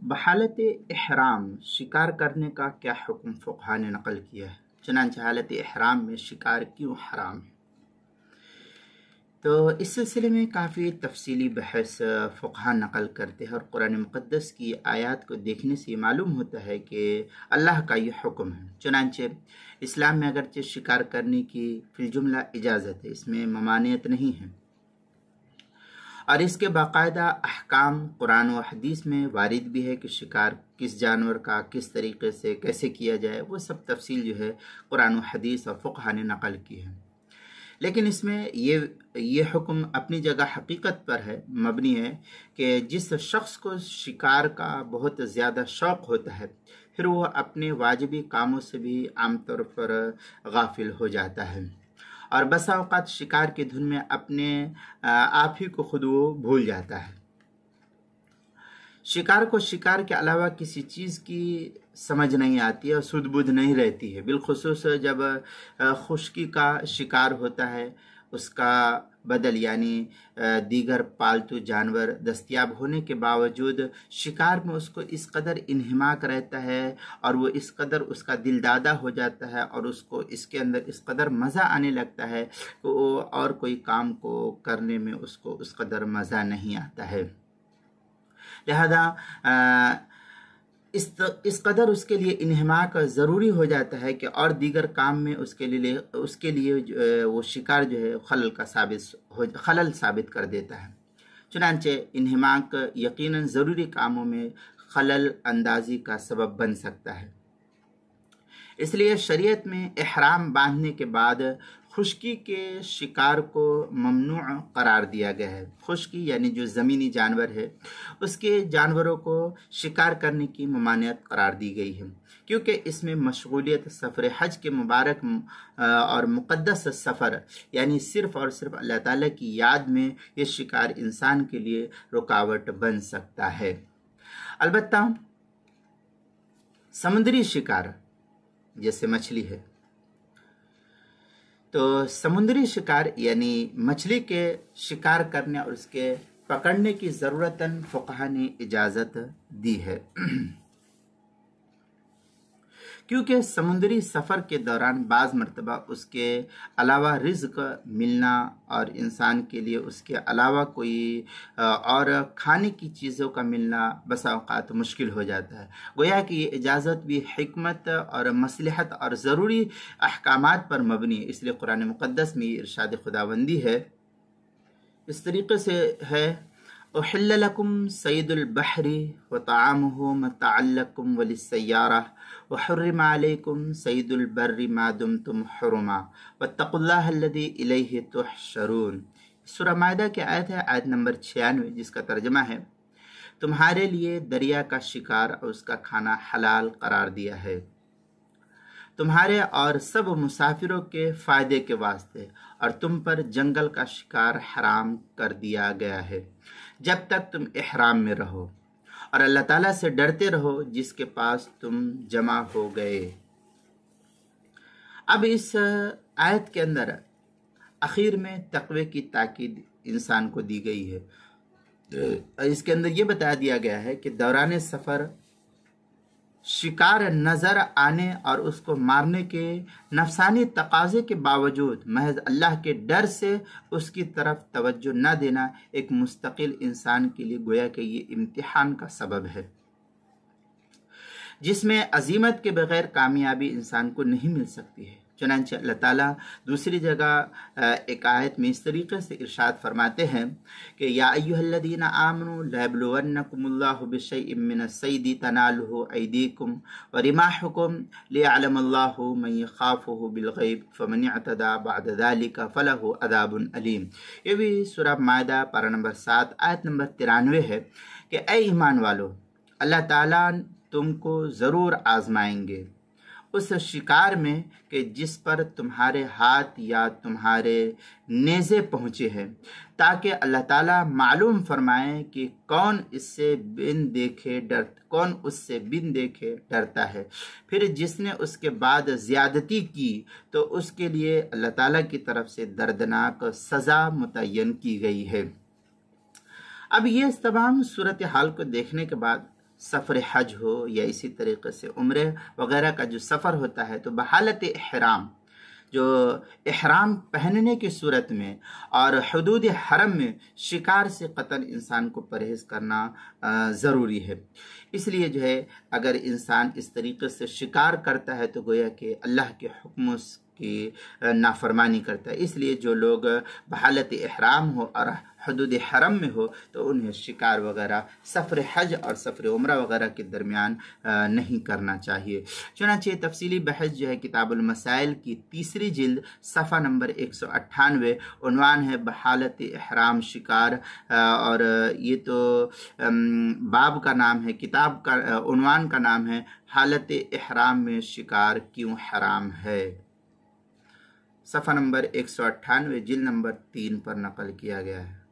बहालत इहराम शिकार करने का क्या हुक्म फ़ुक़हा ने नक़ल किया है। चनांचे हालत इहराम में शिकार क्यों हराम है। तो इस सिलसिले में काफ़ी तफसीली बहस फ़ुक़हा नक़ल करते हैं और कुरान मुक़द्दस की आयत को देखने से मालूम होता है कि अल्लाह का ये हुक्म है। चनांचे इस्लाम में अगरचे शिकार करने की फिलजुमला इजाज़त है, इसमें ममानियत नहीं है और इसके बाकायदा अहकाम कुरान व हदीस में वारिद भी है कि शिकार किस जानवर का किस तरीक़े से कैसे किया जाए, वो सब तफसील जो है कुरान व हदीस और फ़ुक़हा ने नक़ल की है। लेकिन इसमें ये हुक्म अपनी जगह हकीकत पर है, मबनी है कि जिस शख्स को शिकार का बहुत ज़्यादा शौक़ होता है फिर वो अपने वाजिबी कामों से भी आमतौर पर गाफिल हो जाता है और बसा औक़ात शिकार की धुन में अपने आप ही को खुद वो भूल जाता है। शिकार को शिकार के अलावा किसी चीज़ की समझ नहीं आती है और सुध-बुध नहीं रहती है। बिलखुसूस जब खुश्की का शिकार होता है, उसका बदल यानी दीगर पालतू जानवर दस्तयाब होने के बावजूद शिकार में उसको इस कदर इन्हिमाक रहता है और वो इस कदर उसका दिल दादा हो जाता है और उसको इसके अंदर इस कदर मज़ा आने लगता है कि वो और कोई काम को करने में उसको उस कदर मज़ा नहीं आता है। लिहाजा इस कदर उसके लिए इन्हिमाक ज़रूरी हो जाता है कि और दीगर काम में उसके लिए वो शिकार जो है खलल साबित कर देता है। चुनांचे इन्हिमाक यकीनन ज़रूरी कामों में खलल अंदाजी का सबब बन सकता है। इसलिए शरीयत में इहराम बांधने के बाद खुश्की के शिकार को ममनू करार दिया गया है। खुश्की यानी जो ज़मीनी जानवर है उसके जानवरों को शिकार करने की ममानियत करार दी गई है, क्योंकि इसमें मशगूलियत सफ़र हज के मुबारक और मुक़द्दस सफ़र यानी सिर्फ़ और सिर्फ अल्लाह ताला की याद में ये शिकार इंसान के लिए रुकावट बन सकता है। अलबत्ता समुद्री शिकार जैसे मछली है, तो समुद्री शिकार यानी मछली के शिकार करने और उसके पकड़ने की ज़रूरतन फ़ुक़हा ने इजाज़त दी है क्योंकि समुद्री सफ़र के दौरान बाज़ मरतबा उसके अलावा रिज़्क़ मिलना और इंसान के लिए उसके अलावा कोई और खाने की चीज़ों का मिलना बसा औक़ात मुश्किल हो जाता है। गोया कि ये इजाज़त भी हिकमत और मसलहत और ज़रूरी अहकामात पर मबनी है। इसलिए कुरान मुक़द्दस में ये इरशाद खुदावंदी है, इस तरीक़े से है, उहिल्ल लकुम सैदुल बहरी व तआमुहु मताअन लकुम वलिस्सय्यारा व हुर्रिमा अलैकुम सैदुल बर्रि मा दुमतुम हुरुमा वत्तक़ुल्लाह अल्लज़ी इलैहि तुहशरून। सूरह माइदा की आयत है, आयत नंबर 96, जिसका तर्जुमा है, तुम्हारे लिए दरिया का शिकार और उसका खाना हलाल करार दिया है तुम्हारे और सब मुसाफिरों के फ़ायदे के वास्ते, और तुम पर जंगल का शिकार हराम कर दिया गया है जब तक तुम इहराम में रहो, और अल्लाह ताला से डरते रहो जिसके पास तुम जमा हो गए। अब इस आयत के अंदर आखिर में तक़वे की ताकीद इंसान को दी गई है। इसके अंदर ये बता दिया गया है कि दौरान सफ़र शिकार नज़र आने और उसको मारने के नफसानी तकाज़े के बावजूद महज अल्लाह के डर से उसकी तरफ तवज्जो न देना एक मुस्तकिल इंसान के लिए गोया कि ये इम्तिहान का सबब है, जिसमें अजीमत के बगैर कामयाबी इंसान को नहीं मिल सकती है। चुनांचे अल्लाह ताला दूसरी जगह एक आयत में इस तरीक़े से इरशाद फरमाते हैं कि या अय्युहल्लज़ीना आमनू लयब्लुवन्नकुमुल्लाहु बिशैइन मिनस्सैदी तनालुहु अयदीकुम व रिमाहुकुम लियअलमल्लाहु मन यख़ाफुहु बिलग़ैब फमन इअतदा बअद ज़ालिका फलहु अज़ाबुन अलीम। ये भी सूरह माइदा पारा नंबर 7 आयत नंबर 93 है कि ऐ ईमान वालो, अल्लाह ताला तुमको ज़रूर आज़माएंगे उस शिकार में कि जिस पर तुम्हारे हाथ या तुम्हारे नेज़े पहुँचे हैं, ताकि अल्लाह ताला मालूम फरमाए कि कौन उससे बिन देखे डरता है। फिर जिसने उसके बाद ज़्यादती की तो उसके लिए अल्लाह ताला की तरफ से दर्दनाक सज़ा मुतय्यन की गई है। अब ये तमाम सूरत हाल को देखने के बाद सफ़र हज हो या इसी तरीके से उम्रे वगैरह का जो सफ़र होता है, तो बहालत इहराम, जो इहराम पहनने की सूरत में और हदूद हरम में शिकार से कतन इंसान को परहेज़ करना ज़रूरी है। इसलिए जो है अगर इंसान इस तरीके से शिकार करता है तो गोया कि अल्लाह के हुक्म की नाफरमानी करता है। इसलिए जो लोग बहालत इहराम हो और हदूद हरम में हो तो उन्हें शिकार वगैरह सफ़र हज और सफ़र उम्रा वगैरह के दरमियान नहीं करना चाहिए। चुनांचे तफसीली बहस जो है किताबुल मसाइल की 3री जिल्द सफ़ा नंबर 198, उन्वान है बहालत इहराम शिकार, और ये तो बाब का नाम है, किताब का उन्वान का नाम है हालत इहराम में शिकार क्यों हराम है। सफ़ा नंबर 198 जिल्द नंबर 3 पर नकल किया गया है।